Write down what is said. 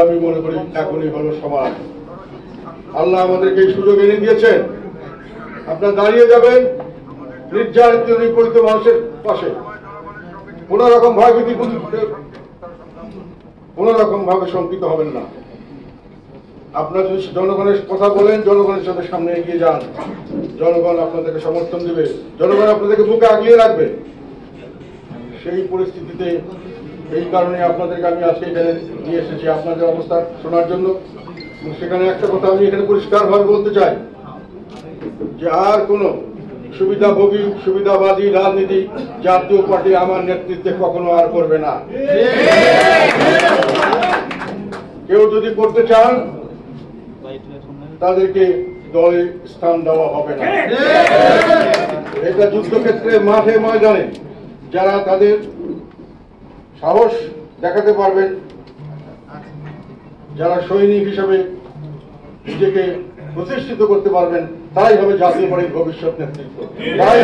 আমি মনে করি এখনই হলো সময়। আল্লাহ আমাদেরকে এই সুযোগ এনে দিয়েছেন। আপনারা দাঁড়িয়ে যাবেন নির্যাতিত নিপীড়িত মানুষের পাশে, কোন রকম ভয়ভীতি, কোন রকম ভাবে শঙ্কিত হবেন না। আপনারা যদি জনগণের কথা বলেন, জনগণের সাথে সামনে এগিয়ে যান, জনগণ আপনাদেরকে সমর্থন দেবে, জনগণ আপনাদেরকে বুকে আগলিয়ে রাখবে। সেই পরিস্থিতিতে এই কারণে আপনাদেরকে আমি আজকে এখানে নিয়ে এসেছি আপনাদের অবস্থা শোনার জন্য। সেখানে একটা কথা আমি এখানে পরিষ্কারভাবে বলতে চাই যে আর কোন সুবিধাভোগী সুবিধাবাদী রাজনীতি জাতীয় পার্টি আমার নেতৃত্বে কখনো আর করবে না। কেউ যদি করতে চান তাদেরকে দলে স্থান দেওয়া হবে না। এটা যুদ্ধক্ষেত্রে মাঠে ময়দানে যারা তাদের সাহস দেখাতে পারবেন, যারা সৈনিক হিসেবে নিজেকে প্রতিষ্ঠিত করতে পারবেন, তাই হবে জাতীয় পার্টির ভবিষ্যৎ নেতৃত্ব। তাই